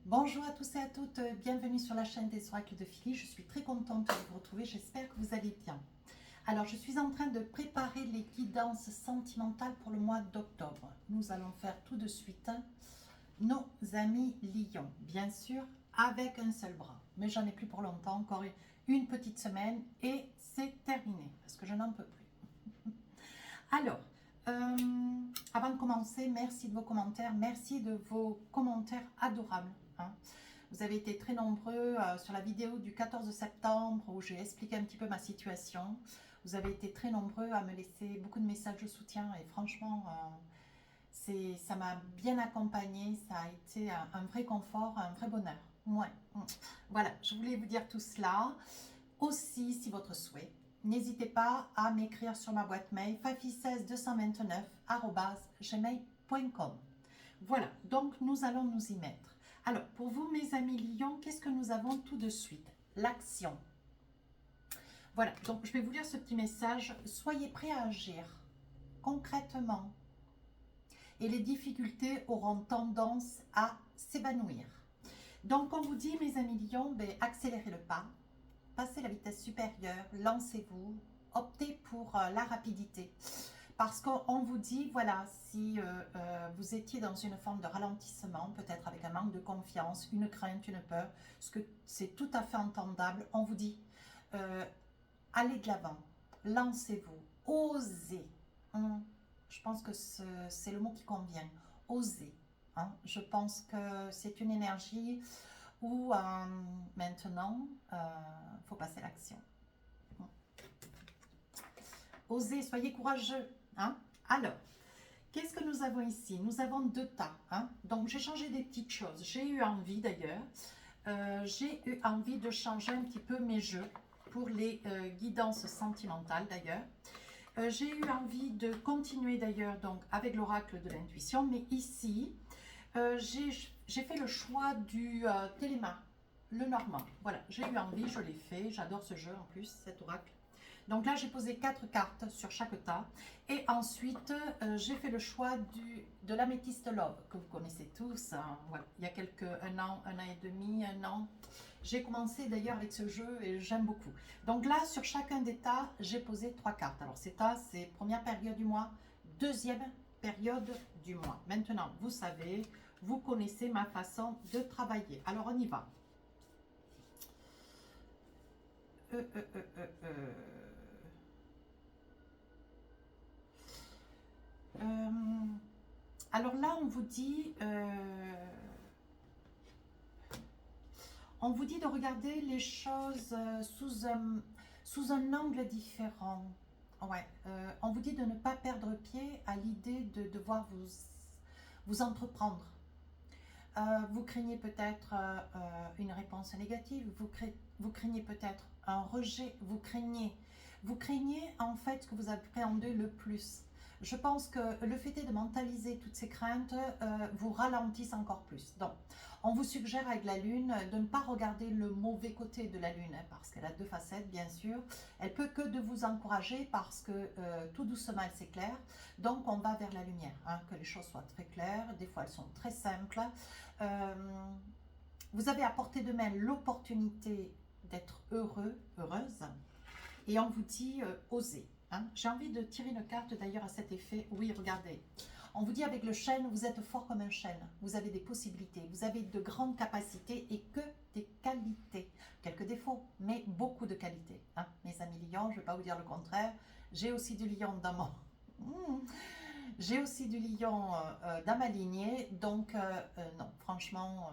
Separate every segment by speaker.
Speaker 1: Bonjour à tous et à toutes, bienvenue sur la chaîne des oracles de Philly. Je suis très contente de vous retrouver, j'espère que vous allez bien. Alors, je suis en train de préparer les guidances sentimentales pour le mois d'octobre. Nous allons faire tout de suite nos amis lions, bien sûr, avec un seul bras. Mais j'en ai plus pour longtemps, encore une petite semaine et c'est terminé, parce que je n'en peux plus. Alors, avant de commencer, merci de vos commentaires, merci de vos commentaires adorables. Hein. Vous avez été très nombreux sur la vidéo du 14 septembre où j'ai expliqué un petit peu ma situation. Vous avez été très nombreux à me laisser beaucoup de messages de soutien et franchement, ça m'a bien accompagné, ça a été un vrai confort, un vrai bonheur. Ouais. Voilà, je voulais vous dire tout cela. Aussi, si votre souhait, n'hésitez pas à m'écrire sur ma boîte mail fafi16 229@gmail.com. Voilà, donc nous allons nous y mettre. Alors, pour vous, mes amis lions, qu'est-ce que nous avons tout de suite? L'action. Voilà, donc je vais vous lire ce petit message. Soyez prêts à agir concrètement et les difficultés auront tendance à s'évanouir. Donc, on vous dit, mes amis lions, accélérez le pas, passez la vitesse supérieure, lancez-vous, optez pour la rapidité. Parce qu'on vous dit, voilà, si vous étiez dans une forme de ralentissement, peut-être avec un manque de confiance, une crainte, une peur, ce que c'est tout à fait entendable, on vous dit, allez de l'avant, lancez-vous, osez. Je pense que c'est le mot qui convient, oser. Je pense que c'est une énergie où maintenant, il faut passer à l'action. Osez, soyez courageux. Alors, qu'est-ce que nous avons ici? Nous avons deux tas. Donc, j'ai changé des petites choses. J'ai eu envie d'ailleurs, j'ai eu envie de changer un petit peu mes jeux pour les guidances sentimentales d'ailleurs. J'ai eu envie de continuer d'ailleurs donc avec l'oracle de l'intuition, mais ici, j'ai fait le choix du téléma, le normand. Voilà, j'ai eu envie, je l'ai fait, j'adore ce jeu en plus, cet oracle. Donc là, j'ai posé 4 cartes sur chaque tas. Et ensuite, j'ai fait le choix de l'améthyste love, que vous connaissez tous. Voilà. Il y a un an et demi, un an. J'ai commencé d'ailleurs avec ce jeu et j'aime beaucoup. Donc là, sur chacun des tas, j'ai posé 3 cartes. Alors ces tas, c'est première période du mois, deuxième période du mois. Maintenant, vous savez, vous connaissez ma façon de travailler. Alors on y va. Alors là, on vous dit de regarder les choses sous un angle différent. Ouais, on vous dit de ne pas perdre pied à l'idée de devoir vous entreprendre. Vous craignez peut-être une réponse négative, vous craignez peut-être un rejet, vous craignez en fait ce que vous appréhendez le plus. Je pense que le fait est de mentaliser toutes ces craintes vous ralentissent encore plus. Donc, on vous suggère avec la Lune de ne pas regarder le mauvais côté de la Lune, parce qu'elle a deux facettes, bien sûr. Elle peut que de vous encourager parce que tout doucement, elle s'éclaire. Donc, on va vers la lumière, que les choses soient très claires. Des fois, elles sont très simples. Vous avez à portée de main l'opportunité d'être heureux, heureuse. Et on vous dit osez. J'ai envie de tirer une carte d'ailleurs à cet effet. Oui, regardez. On vous dit avec le chêne, vous êtes fort comme un chêne. Vous avez des possibilités, vous avez de grandes capacités et que des qualités. Quelques défauts, mais beaucoup de qualités. Mes amis lions, je ne vais pas vous dire le contraire. J'ai aussi du lion dans mon... J'ai aussi du lion dans ma lignée. Donc, non, franchement...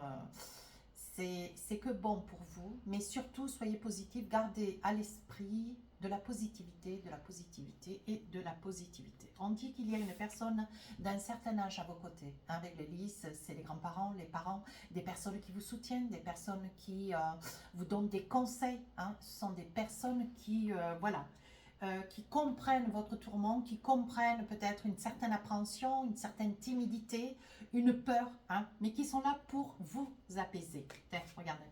Speaker 1: c'est que bon pour vous, mais surtout soyez positif, gardez à l'esprit de la positivité, de la positivité et de la positivité. On dit qu'il y a une personne d'un certain âge à vos côtés. Avec les lys, c'est les grands-parents, les parents, des personnes qui vous soutiennent, des personnes qui vous donnent des conseils. Ce sont des personnes qui, qui comprennent votre tourment, qui comprennent peut-être une certaine appréhension, une certaine timidité, une peur, mais qui sont là pour vous apaiser. Tiens, regardez.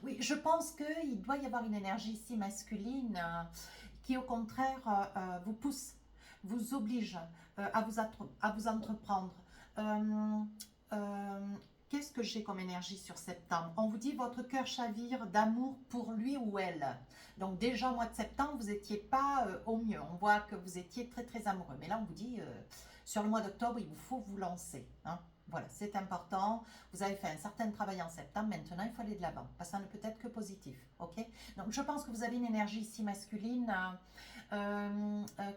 Speaker 1: Oui, je pense qu'il doit y avoir une énergie ici masculine qui au contraire vous pousse, vous oblige à vous entreprendre. Qu'est-ce que j'ai comme énergie sur septembre? On vous dit votre cœur chavire d'amour pour lui ou elle. Donc déjà au mois de septembre, vous n'étiez pas au mieux. On voit que vous étiez très très amoureux. Mais là, on vous dit, sur le mois d'octobre, il vous faut vous lancer. Hein. Voilà, c'est important. Vous avez fait un certain travail en septembre. Maintenant, il faut aller de l'avant. Parce que ça ne peut être que positif. Ok. Donc, je pense que vous avez une énergie ici masculine.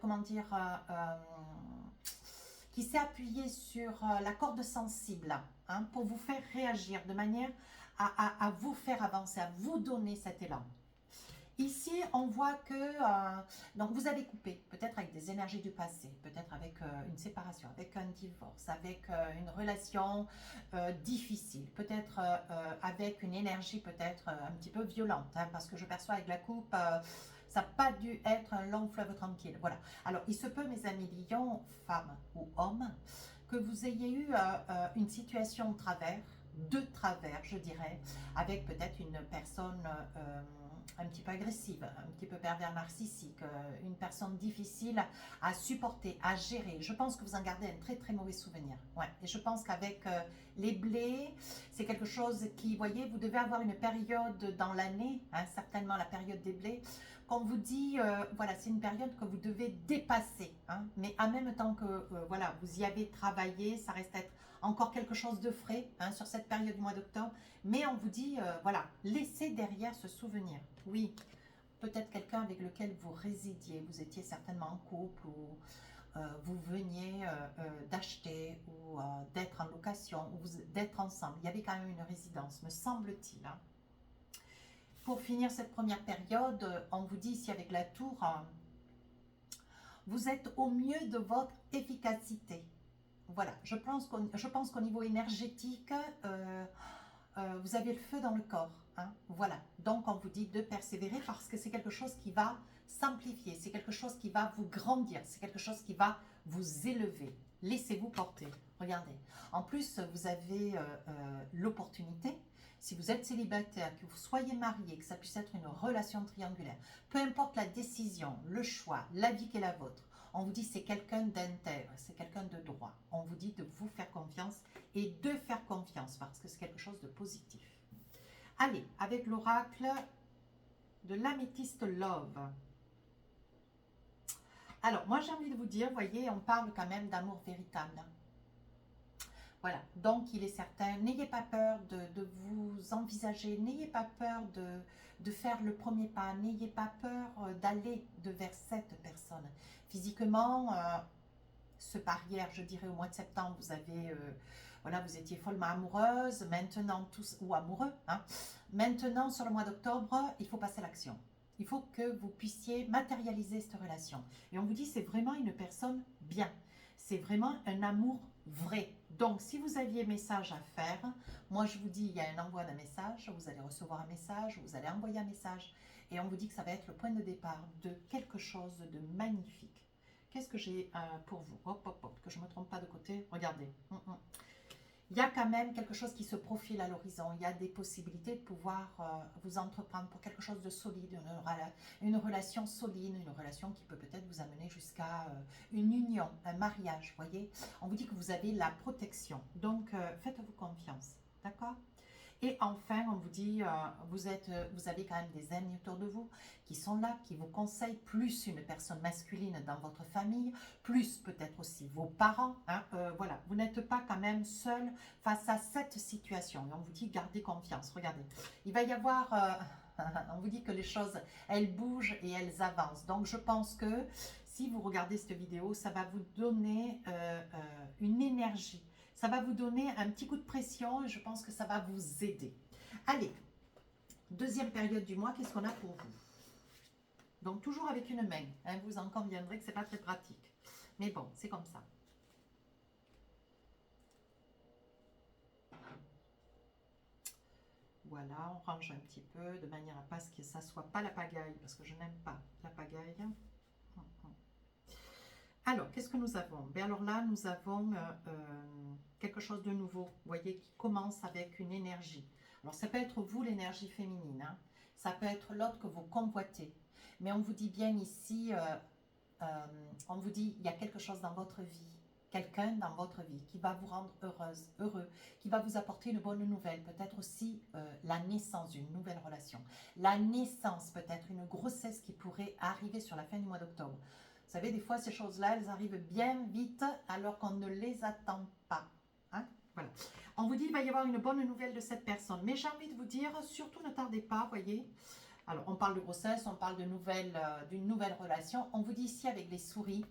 Speaker 1: Comment dire qui s'est appuyée sur la corde sensible hein, pour vous faire réagir de manière à vous faire avancer, à vous donner cet élan. Ici, on voit que donc vous avez coupé, peut-être avec des énergies du passé, peut-être avec une séparation, avec un divorce, avec une relation difficile, peut-être avec une énergie peut-être un petit peu violente, hein, parce que je perçois avec la coupe, ça n'a pas dû être un long fleuve tranquille. Voilà. Alors, il se peut, mes amis lions, femmes ou hommes, que vous ayez eu une situation de travers, je dirais, avec peut-être une personne un petit peu agressive, un petit peu pervers narcissique, une personne difficile à supporter, à gérer. Je pense que vous en gardez un très très mauvais souvenir. Ouais. Et je pense qu'avec les blés, c'est quelque chose qui, voyez, vous devez avoir une période dans l'année, hein, certainement la période des blés, qu'on vous dit, voilà, c'est une période que vous devez dépasser. Hein, mais en même temps que, voilà, vous y avez travaillé, ça reste être encore quelque chose de frais hein, sur cette période du mois d'octobre. Mais on vous dit, voilà, laissez derrière ce souvenir. Oui, peut-être quelqu'un avec lequel vous résidiez, vous étiez certainement en couple ou vous veniez d'acheter ou d'être en location ou d'être ensemble. Il y avait quand même une résidence, me semble-t-il. Hein. Pour finir cette première période, on vous dit ici avec la tour, vous êtes au mieux de votre efficacité. Voilà, je pense qu'au niveau énergétique, vous avez le feu dans le corps. Hein, voilà, donc on vous dit de persévérer parce que c'est quelque chose qui va s'amplifier, c'est quelque chose qui va vous grandir, c'est quelque chose qui va vous élever. Laissez-vous porter, regardez. En plus, vous avez l'opportunité, si vous êtes célibataire, que vous soyez marié, que ça puisse être une relation triangulaire, peu importe la décision, le choix, la vie qui est la vôtre, on vous dit c'est quelqu'un d'intègre, c'est quelqu'un de droit. On vous dit de vous faire confiance et de faire confiance parce que c'est quelque chose de positif. Allez, avec l'oracle de l'améthyste Love. Alors, moi j'ai envie de vous dire, voyez, on parle quand même d'amour véritable. Voilà, donc il est certain, n'ayez pas peur de vous envisager, n'ayez pas peur de faire le premier pas, n'ayez pas peur d'aller vers cette personne. Physiquement, ce barrière, je dirais au mois de septembre, vous avez, voilà, vous étiez follement amoureuse, maintenant tous, ou amoureux, hein. Maintenant sur le mois d'octobre, il faut passer à l'action. Il faut que vous puissiez matérialiser cette relation. Et on vous dit, c'est vraiment une personne bien. C'est vraiment un amour vrai. Donc, si vous aviez message à faire, moi je vous dis, il y a un envoi d'un message, vous allez recevoir un message, vous allez envoyer un message, et on vous dit que ça va être le point de départ de quelque chose de magnifique. Qu'est-ce que j'ai pour vous? Hop, hop, hop, que je ne me trompe pas de côté. Regardez. Il y a quand même quelque chose qui se profile à l'horizon. Il y a des possibilités de pouvoir vous entreprendre pour quelque chose de solide, une relation solide, une relation qui peut peut-être vous amener jusqu'à une union, un mariage, voyez. On vous dit que vous avez la protection. Donc, faites-vous confiance, d'accord? Et enfin, on vous dit, vous avez quand même des amis autour de vous qui sont là, qui vous conseillent, plus une personne masculine dans votre famille, plus peut-être aussi vos parents. Hein, voilà, vous n'êtes pas quand même seul face à cette situation. Et on vous dit, gardez confiance. Regardez, il va y avoir, on vous dit que les choses, elles bougent et elles avancent. Donc, je pense que si vous regardez cette vidéo, ça va vous donner une énergie. Ça va vous donner un petit coup de pression et je pense que ça va vous aider. Allez, deuxième période du mois, qu'est-ce qu'on a pour vous? Donc, toujours avec une main. Hein, vous en conviendrez que ce n'est pas très pratique. Mais bon, c'est comme ça. Voilà, on range un petit peu de manière à ce que ça ne soit pas la pagaille, parce que je n'aime pas la pagaille. Alors, qu'est-ce que nous avons? Bien, alors là, nous avons quelque chose de nouveau, vous voyez, qui commence avec une énergie. Alors, ça peut être vous, l'énergie féminine, hein. Ça peut être l'autre que vous convoitez. Mais on vous dit bien ici, on vous dit, il y a quelque chose dans votre vie quelqu'un dans votre vie qui va vous rendre heureuse, heureux, qui va vous apporter une bonne nouvelle, peut-être aussi la naissance d'une nouvelle relation, la naissance, peut-être une grossesse qui pourrait arriver sur la fin du mois d'octobre. Vous savez, des fois, ces choses-là, elles arrivent bien vite alors qu'on ne les attend pas. Hein? Voilà. On vous dit qu'il va y avoir une bonne nouvelle de cette personne. Mais j'ai envie de vous dire, surtout ne tardez pas, voyez. Alors, on parle de grossesse, on parle d'une nouvelle relation. On vous dit ici avec les souris.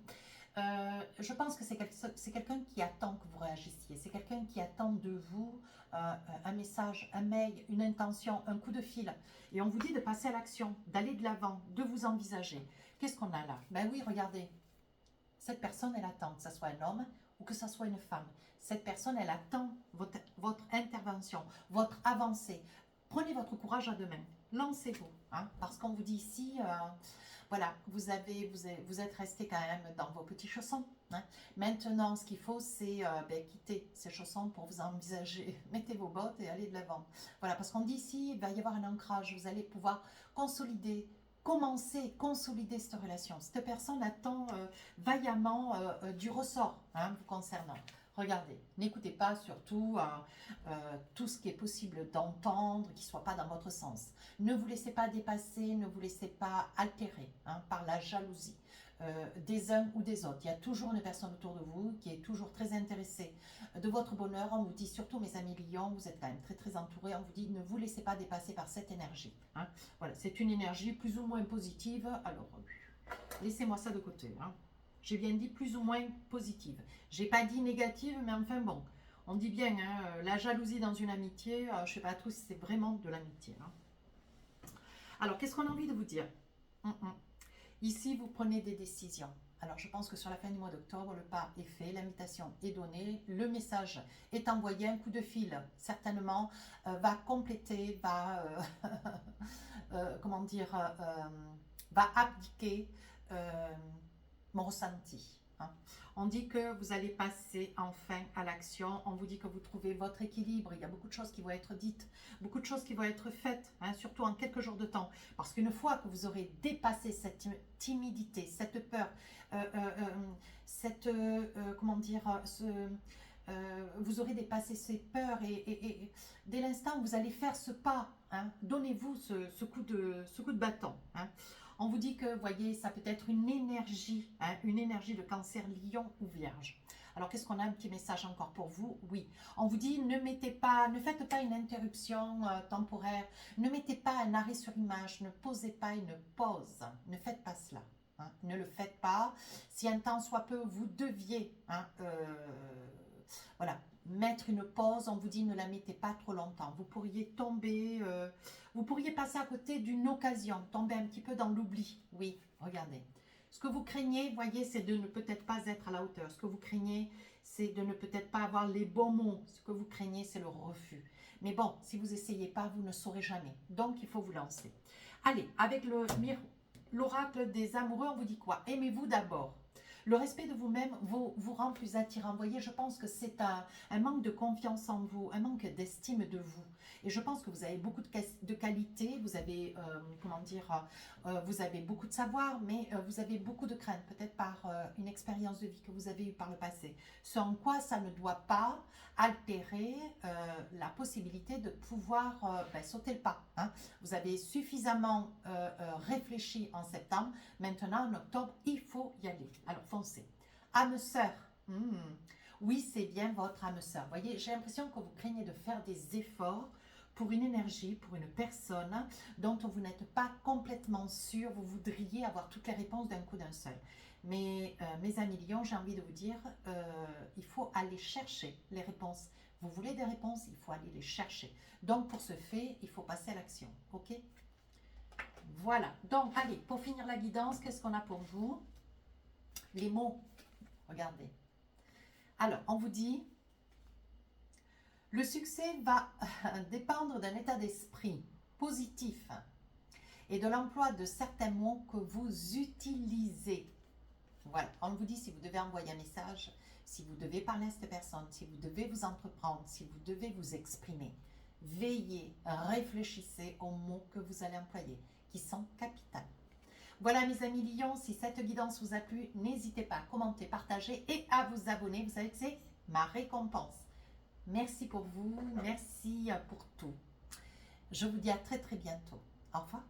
Speaker 1: Je pense que c'est quelqu'un qui attend que vous réagissiez. C'est quelqu'un qui attend de vous un message, un mail, une intention, un coup de fil. Et on vous dit de passer à l'action, d'aller de l'avant, de vous envisager. Qu'est-ce qu'on a là? Ben oui, regardez. Cette personne, elle attend que ce soit un homme ou que ce soit une femme. Cette personne, elle attend votre intervention, votre avancée. Prenez votre courage à deux mains. Lancez-vous. Hein, parce qu'on vous dit ici, voilà, vous êtes resté quand même dans vos petits chaussons. Hein. Maintenant, ce qu'il faut, c'est quitter ces chaussons pour vous envisager. Mettez vos bottes et allez de l'avant. Voilà, parce qu'on dit ici, il va y avoir un ancrage. Vous allez pouvoir consolider, consolider cette relation. Cette personne attend vaillamment du ressort vous concernant. Regardez, n'écoutez pas surtout tout ce qui est possible d'entendre qui ne soit pas dans votre sens. Ne vous laissez pas dépasser, ne vous laissez pas altérer par la jalousie des uns ou des autres. Il y a toujours une personne autour de vous qui est toujours très intéressée de votre bonheur. On vous dit surtout, mes amis lions, vous êtes quand même très très entourés. On vous dit, ne vous laissez pas dépasser par cette énergie. Hein. Voilà, c'est une énergie plus ou moins positive. Alors, laissez-moi ça de côté. Hein. J'ai bien dit plus ou moins positive. J'ai pas dit négative, mais enfin bon. On dit bien, la jalousie dans une amitié, je ne sais pas trop si c'est vraiment de l'amitié. Hein. Alors, qu'est-ce qu'on a envie de vous dire? Ici, vous prenez des décisions. Alors, je pense que sur la fin du mois d'octobre, le pas est fait, l'invitation est donnée, le message est envoyé, un coup de fil, certainement, va compléter, va, comment dire, va appliquer mon ressenti. Hein. On dit que vous allez passer enfin à l'action. On vous dit que vous trouvez votre équilibre. Il y a beaucoup de choses qui vont être dites, beaucoup de choses qui vont être faites, surtout en quelques jours de temps. Parce qu'une fois que vous aurez dépassé cette timidité, cette peur, comment dire, vous aurez dépassé ces peurs et dès l'instant où vous allez faire ce pas, donnez-vous ce coup de bâton. On vous dit que, voyez, ça peut être une énergie de cancer, lion ou vierge. Alors, qu'est-ce qu'on a? Un petit message encore pour vous? Oui. On vous dit, ne faites pas une interruption temporaire, ne mettez pas un arrêt sur image, ne posez pas une pause. Ne faites pas cela. Ne le faites pas. Si un temps soit peu, vous deviez voilà, mettre une pause, on vous dit ne la mettez pas trop longtemps. Vous pourriez tomber, vous pourriez passer à côté d'une occasion, tomber un petit peu dans l'oubli. Oui, regardez. Ce que vous craignez, voyez, c'est de ne peut-être pas être à la hauteur. Ce que vous craignez, c'est de ne peut-être pas avoir les bons mots. Ce que vous craignez, c'est le refus. Mais bon, si vous n'essayez pas, vous ne saurez jamais. Donc, il faut vous lancer. Allez, avec l'oracle des amoureux, on vous dit quoi? Aimez-vous d'abord. Le respect de vous-même vous rend plus attirant. Vous voyez, je pense que c'est un manque de confiance en vous, un manque d'estime de vous. Et je pense que vous avez beaucoup de qualités, vous avez, comment dire, vous avez beaucoup de savoir, mais vous avez beaucoup de crainte, peut-être par une expérience de vie que vous avez eue par le passé. Ce en quoi ça ne doit pas altérer la possibilité de pouvoir sauter le pas. Vous avez suffisamment réfléchi en septembre. Maintenant, en octobre, il faut y aller. Alors, foncez. Âme sœur. Oui, c'est bien votre âme sœur. Vous voyez, j'ai l'impression que vous craignez de faire des efforts pour une énergie, pour une personne dont vous n'êtes pas complètement sûr. Vous voudriez avoir toutes les réponses d'un coup d'un seul. Mais mes amis lions, j'ai envie de vous dire, il faut aller chercher les réponses. Vous voulez des réponses, il faut aller les chercher. Donc, pour ce fait, il faut passer à l'action. Ok? Voilà. Donc, allez, pour finir la guidance, qu'est-ce qu'on a pour vous? Les mots. Regardez. Alors, on vous dit, le succès va dépendre d'un état d'esprit positif et de l'emploi de certains mots que vous utilisez. Voilà, on vous dit si vous devez envoyer un message, si vous devez parler à cette personne, si vous devez vous entreprendre, si vous devez vous exprimer. Veillez, réfléchissez aux mots que vous allez employer, qui sont capitaux. Voilà mes amis lions, si cette guidance vous a plu, n'hésitez pas à commenter, partager et à vous abonner. Vous savez que c'est ma récompense. Merci pour vous, merci pour tout. Je vous dis à très très bientôt. Au revoir.